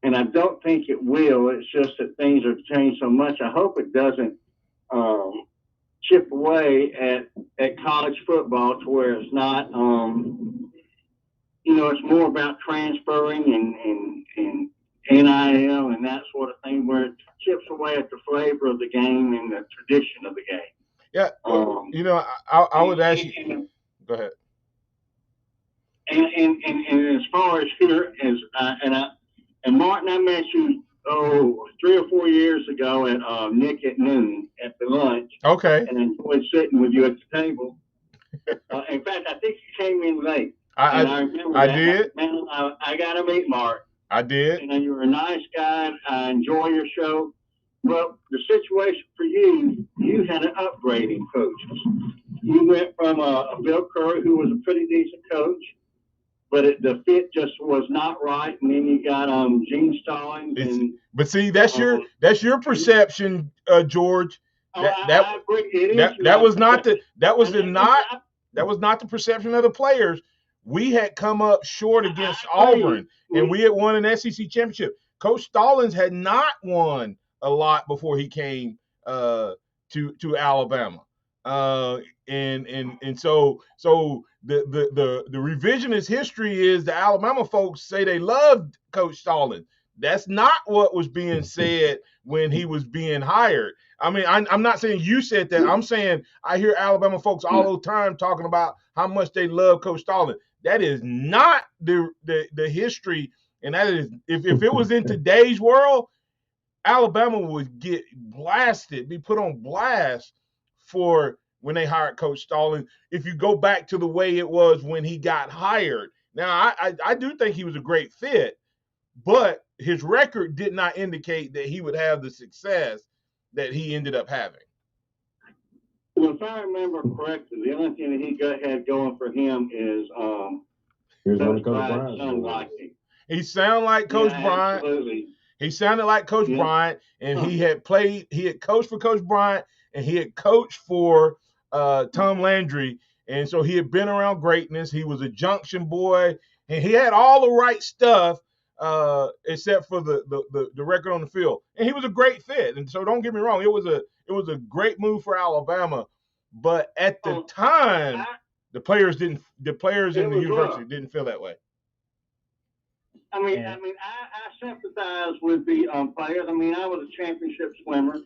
and I don't think it will, it's just that things have changed so much. I hope it doesn't chip away at college football to where it's not, it's more about transferring and NIL and that sort of thing, where it chips away at the flavor of the game and the tradition of the game. Yeah, I would ask you. Go ahead. And as far as here, and Martin, I met you 3 or 4 years ago at Nick at Noon at the lunch. Okay. And I enjoyed sitting with you at the table. In fact, I think you came in late. I remember I that. did. Man, I got to meet Mark. I did. And you were a nice guy. I enjoy your show. Well, the situation for you had an upgrading coaches. You went from a Bill Curry, who was a pretty decent coach, but the fit just was not right. And then you got Gene Stallings. But see, that's your perception, George. I agree. That was not the perception of the players. We had come up short against Auburn, and we had won an SEC championship. Coach Stallings had not won a lot before he came to Alabama, and so the revisionist history is the Alabama folks say they loved Coach Stallings. That's not what was being said when he was being hired. I mean, I'm not saying you said that. I'm saying I hear Alabama folks all the time talking about how much they love Coach Stallings. That is not the history And that is, if it was in today's world, Alabama would get blasted, be put on blast for when they hired Coach Stallings. If you go back to the way it was when he got hired. Now, I do think he was a great fit, but his record did not indicate that he would have the success that he ended up having. Well, if I remember correctly, the only thing that he had going for him is Coach Bryant's son liked him. He sounded like Coach Bryant. Absolutely. He sounded like Coach Bryant, and he had coached for Coach Bryant, and he had coached for Tom Landry, and so he had been around greatness. He was a junction boy, and he had all the right stuff except for the record on the field. And he was a great fit. And so don't get me wrong, it was a great move for Alabama, but at the time, the players in the university didn't feel that way. I sympathize with the players. I mean, I was a championship swimmer,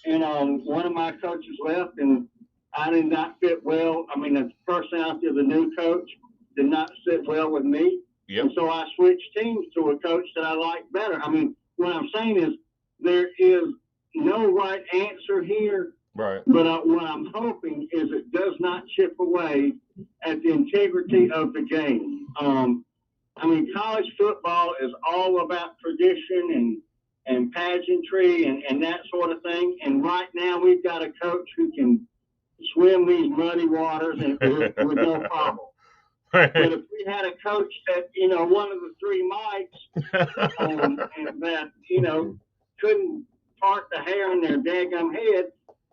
and one of my coaches left, and I did not fit well. I mean, the personality of the new coach did not sit well with me. Yep. And so I switched teams to a coach that I liked better. I mean, what I'm saying is there is no right answer here. Right. But what I'm hoping is it does not chip away at the integrity of the game. I mean, college football is all about tradition and pageantry and that sort of thing. And right now we've got a coach who can swim these muddy waters and with no problem. Right. But if we had a coach that, one of the three mics and that, couldn't part the hair on their daggum head,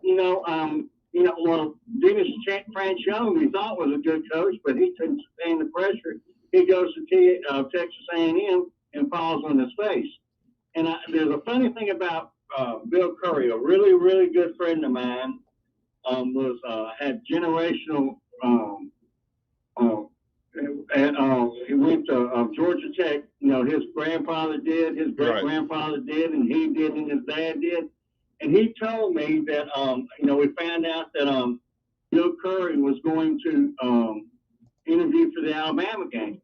well, Dennis Franchione, we thought was a good coach, but he couldn't stand the pressure. He goes to Texas A&M and falls on his face. And there's a funny thing about Bill Curry, a really, really good friend of mine, had generational. He went to Georgia Tech. His grandfather did, his great grandfather did, and he did, and his dad did. And he told me that we found out that Bill Curry was going to interview for the Alabama game.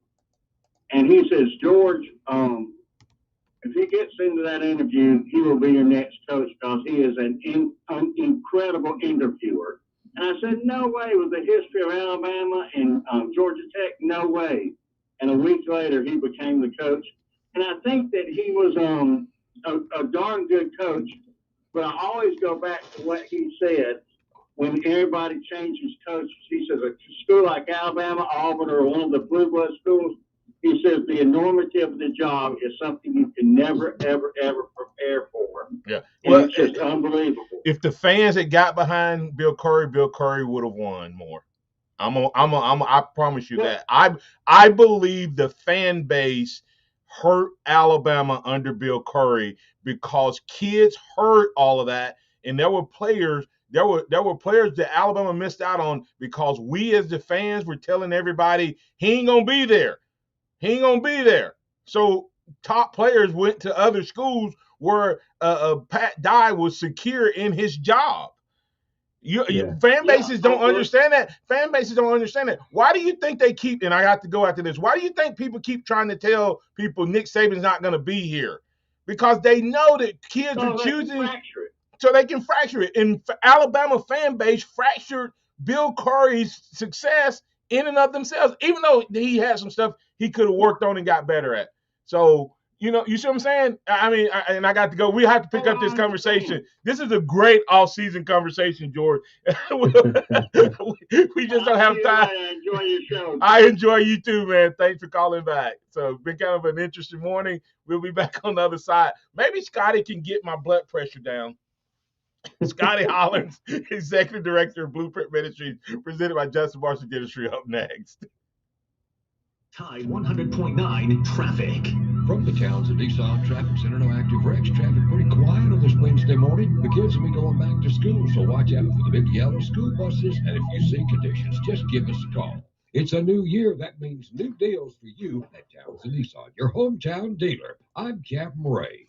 And he says, George, if he gets into that interview, he will be your next coach because he is an incredible interviewer. And I said, no way. With the history of Alabama and Georgia Tech, no way. And a week later, he became the coach. And I think that he was a darn good coach. But I always go back to what he said when everybody changes coaches. He says a school like Alabama, Auburn, or one of the blue blood schools, he says the enormity of the job is something you can never, ever, ever prepare for. Yeah, well, it's just unbelievable. If the fans had got behind Bill Curry would have won more. I promise you that. I believe the fan base hurt Alabama under Bill Curry because kids heard all of that, and there were players that Alabama missed out on because we as the fans were telling everybody he ain't gonna be there. He ain't gonna be there. So top players went to other schools where Pat Dye was secure in his job. Fan bases don't understand that. Fan bases don't understand that. Why do you think they keep, and I have to go after this, why do you think people keep trying to tell people Nick Saban's not going to be here? Because they know that kids are choosing, so they can fracture it. And Alabama fan base fractured Bill Curry's success in and of themselves, even though he had some stuff he could have worked on and got better at. So, you see what I'm saying? I mean, I got to go. We have to pick up this conversation. This is a great all-season conversation, George. We just don't have time. I enjoy your show. I enjoy you too, man. Thanks for calling back. So it's been kind of an interesting morning. We'll be back on the other side. Maybe Scotty can get my blood pressure down. Scotty Hollins, Executive Director of Blueprint Ministries, presented by Justin Marshall Dentistry, up next. Tide 100.9 traffic. From the Townsend Nissan Traffic Center, no active wrecks. Traffic pretty quiet on this Wednesday morning. The kids will be going back to school, so watch out for the big yellow school buses. And if you see conditions, just give us a call. It's a new year. That means new deals for you at Townsend Nissan, your hometown dealer. I'm Captain Ray.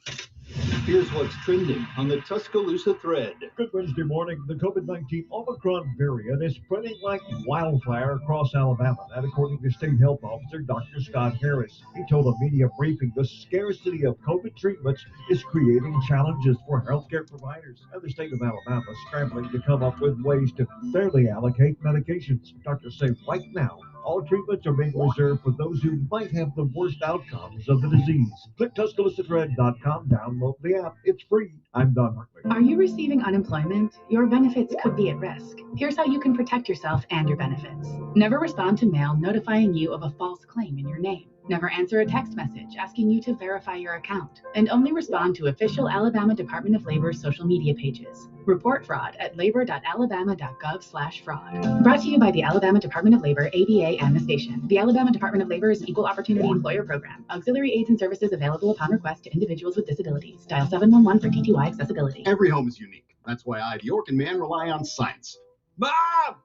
Here's what's trending on the Tuscaloosa thread. Good Wednesday morning. The COVID-19 Omicron variant is spreading like wildfire across Alabama. That according to State Health Officer Dr. Scott Harris. He told a media briefing the scarcity of COVID treatments is creating challenges for healthcare providers. And the state of Alabama is scrambling to come up with ways to fairly allocate medications. Doctors say right now, all treatments are being reserved for those who might have the worst outcomes of the disease. Click TuscaloosaThread.com, download the app. It's free. I'm Don Hartley. Are you receiving unemployment? Your benefits could be at risk. Here's how you can protect yourself and your benefits. Never respond to mail notifying you of a false claim in your name. Never answer a text message asking you to verify your account. And only respond to official Alabama Department of Labor social media pages. Report fraud at labor.alabama.gov/fraud. Brought to you by the Alabama Department of Labor, ABA, and the station. The Alabama Department of Labor is an equal opportunity employer program. Auxiliary aids and services available upon request to individuals with disabilities. Dial 711 for TTY accessibility. Every home is unique. That's why I, the Orkin man, rely on science. Mom,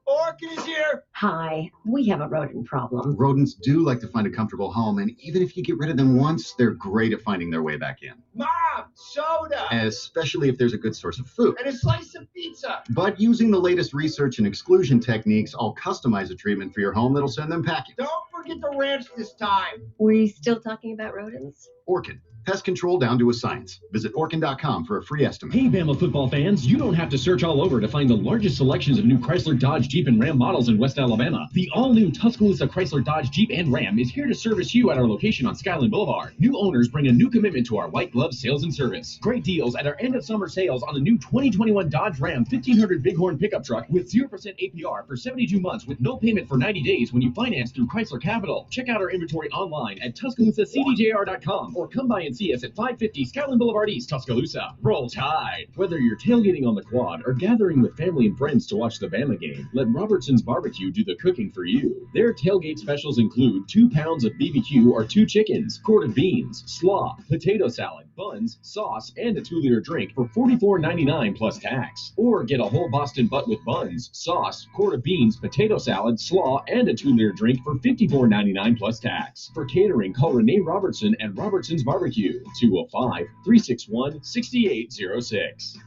Orkin's here. Hi, we have a rodent problem. Rodents do like to find a comfortable home, and even if you get rid of them once, they're great at finding their way back in. Mom, soda. Especially if there's a good source of food. And a slice of pizza. But using the latest research and exclusion techniques, I'll customize a treatment for your home that'll send them packing. Don't forget the ranch this time. We still talking about rodents? Orkin. Pest control down to a science. Visit Orkin.com for a free estimate. Hey, Bama football fans, you don't have to search all over to find the largest selections of new Chrysler, Dodge, Jeep, and Ram models in West Alabama. The all-new Tuscaloosa Chrysler, Dodge, Jeep, and Ram is here to service you at our location on Skyland Boulevard. New owners bring a new commitment to our white glove sales and service. Great deals at our end-of-summer sales on the new 2021 Dodge Ram 1500 Bighorn pickup truck with 0% APR for 72 months with no payment for 90 days when you finance through Chrysler Capital. Check out our inventory online at TuscaloosaCDJR.com or come by and see us at 550 Skyland Boulevard East, Tuscaloosa. Roll Tide! Whether you're tailgating on the quad or gathering with family and friends to watch the Bama game, let Robertson's Barbecue do the cooking for you. Their tailgate specials include 2 pounds of BBQ or 2 chickens, quart of beans, slaw, potato salad, buns, sauce, and a 2-liter drink for $44.99 plus tax. Or get a whole Boston butt with buns, sauce, quart of beans, potato salad, slaw, and a 2-liter drink for $54.99 plus tax. For catering, call Renee Robertson and Robertson's Barbecue, 205-361-6806.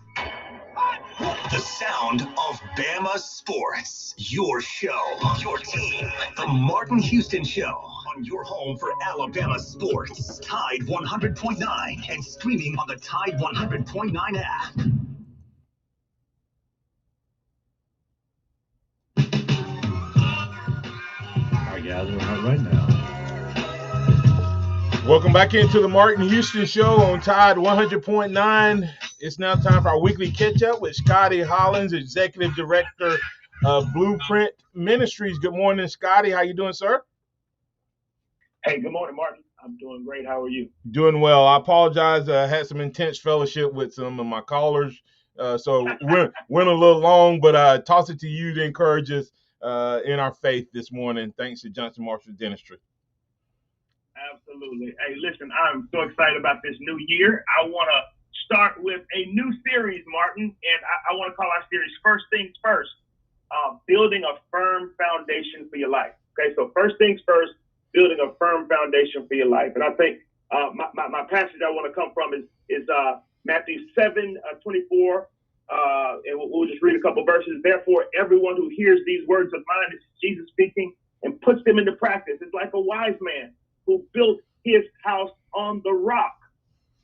The sound of Bama sports. Your show, your team. The Martin Houston Show on your home for Alabama sports. Tide 100.9 and streaming on the Tide 100.9 app. All right, guys, we're out right now. Welcome back into the Martin Houston Show on Tide 100.9. It's now time for our weekly catch-up with Scotty Hollins, Executive Director of Blueprint Ministries. Good morning, Scotty. How you doing, sir? Hey, good morning, Martin. I'm doing great. How are you? Doing well. I apologize. I had some intense fellowship with some of my callers, so went a little long, but I toss it to you to encourage us in our faith this morning. Thanks to Johnson Marshall Dentistry. Absolutely. Hey, listen, I'm so excited about this new year. I want to start with a new series, Martin, and I want to call our series First Things First, building a firm foundation for your life. Okay, so first things first, building a firm foundation for your life. And I think my passage I want to come from is Matthew 7:24, and we'll just read a couple verses. Therefore, everyone who hears these words of mine, this is Jesus speaking, and puts them into practice, it's like a wise man who built his house on the rock.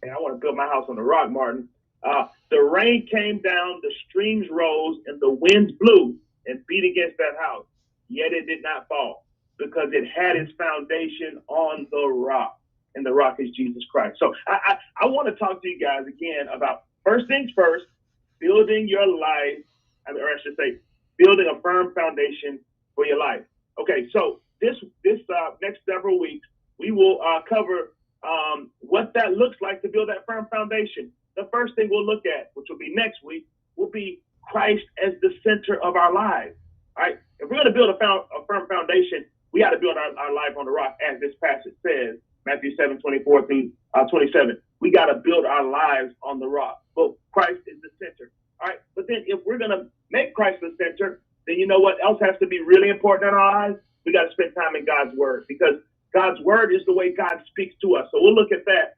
And I want to build my house on the rock, Martin. The rain came down, the streams rose, and the winds blew and beat against that house. Yet it did not fall because it had its foundation on the rock. And the rock is Jesus Christ. So I want to talk to you guys again about first things first, building your life, or I should say, building a firm foundation for your life. Okay, so this next several weeks, we will cover what that looks like to build that firm foundation. The first thing we'll look at, which will be next week, will be Christ as the center of our lives. All right? If we're going to build a firm foundation, we got to build our life on the rock, as this passage says, Matthew 7:24 through 27. We got to build our lives on the rock. But Christ is the center. All right? But then if we're going to make Christ the center, then you know what else has to be really important in our lives? We got to spend time in God's word, because God's word is the way God speaks to us. So we'll look at that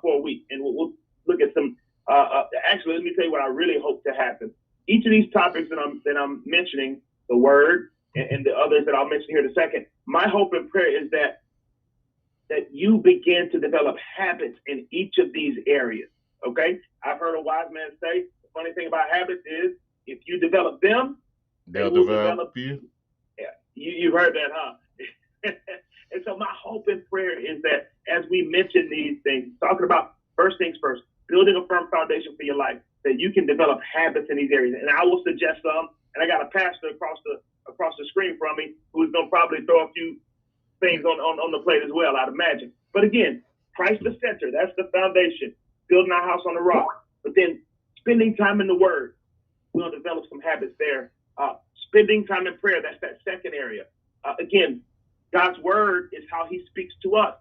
for a week, and we'll look at some. Actually, let me tell you what I really hope to happen. Each of these topics that I'm mentioning, the word and the others that I'll mention here in a second. My hope and prayer is that you begin to develop habits in each of these areas. Okay, I've heard a wise man say the funny thing about habits is if you develop them, they'll develop you. Yeah, you've heard that, huh? And so my hope and prayer is that as we mention these things, talking about first things first, building a firm foundation for your life, that you can develop habits in these areas. And I will suggest some, and I got a pastor across the screen from me who's going to probably throw a few things on the plate as well, I'd imagine. But again, Christ the center, that's the foundation, building our house on the rock. But then spending time in the Word, we'll develop some habits there. Spending time in prayer, that's that second area. Again, God's Word is how He speaks to us.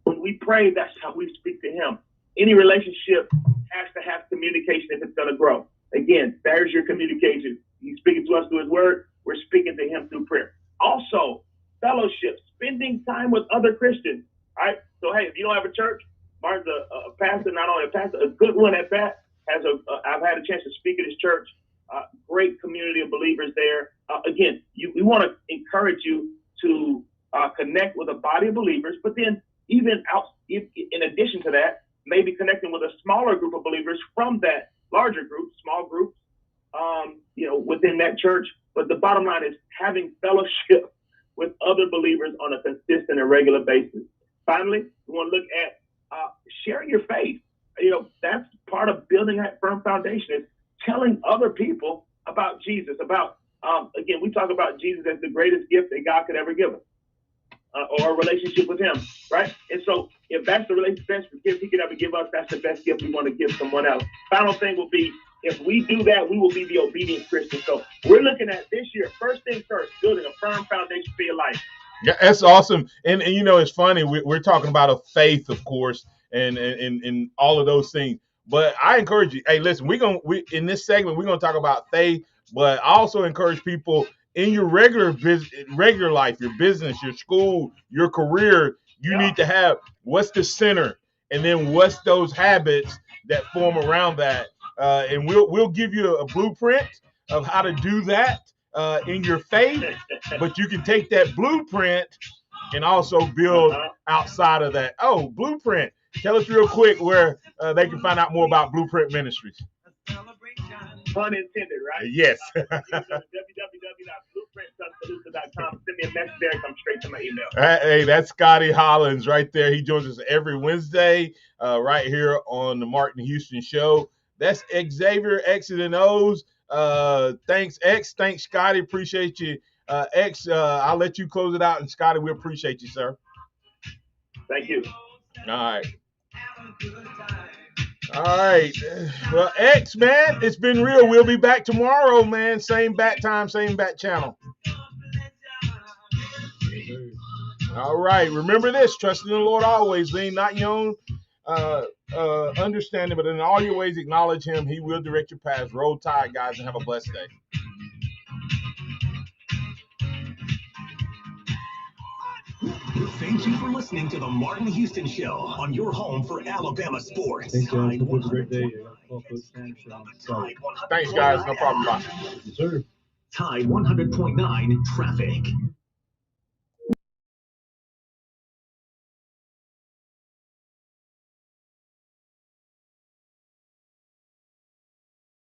When we pray, that's how we speak to Him. Any relationship has to have communication if it's going to grow. Again, there's your communication. He's speaking to us through His Word. We're speaking to Him through prayer. Also, fellowship, spending time with other Christians. All right. So, hey, if you don't have a church, Martin's a pastor, not only a pastor, a good one at that. I've had a chance to speak at his church. Great community of believers there. Again, we want to encourage you to connect with a body of believers, but then even in addition to that, maybe connecting with a smaller group of believers from that larger group, small groups, within that church. But the bottom line is having fellowship with other believers on a consistent and regular basis. Finally, we want to look at sharing your faith. That's part of building that firm foundation, is telling other people about Jesus, again, we talk about Jesus as the greatest gift that God could ever give us, or a relationship with Him, right? And so if that's the best gift He could ever give us, that's the best gift we want to give someone else. Final thing will be, if we do that, we will be the obedient Christian. So we're looking at this year, first things first, building a firm foundation for your life. Yeah, that's awesome. And it's funny, we're talking about a faith, of course, and all of those things. But I encourage you, hey, listen, in this segment, we're going to talk about faith, but I also encourage people in your regular life, your business, your school, your career, you need to have what's the center, and then what's those habits that form around that. And we'll give you a blueprint of how to do that in your faith, but you can take that blueprint and also build outside of that. Oh, blueprint. Tell us real quick where they can find out more about Blueprint Ministries. Pun intended, right? Yes. www.blueprinttuscaloosa.com. Send me a message there. Come straight to my email. Hey, that's Scotty Hollins right there. He joins us every Wednesday right here on the Martin Houston Show. That's Xavier, X's and O's. Thanks, X. Thanks, Scotty. Appreciate you. X, I'll let you close it out. And, Scotty, we appreciate you, sir. Thank you. All right. Well, X, man, it's been real. We'll be back tomorrow, man. Same bat time, same bat channel. All right. Remember this. Trust in the Lord always. Lean not your own understanding, but in all your ways acknowledge Him. He will direct your paths. Roll Tide, guys, and have a blessed day. Thank you for listening to the Martin Houston Show on your home for Alabama sports. Thanks, guys. Hope you have a great day. Thanks, guys. No problem. Bye. Yes, sir. Tide 100.9 traffic.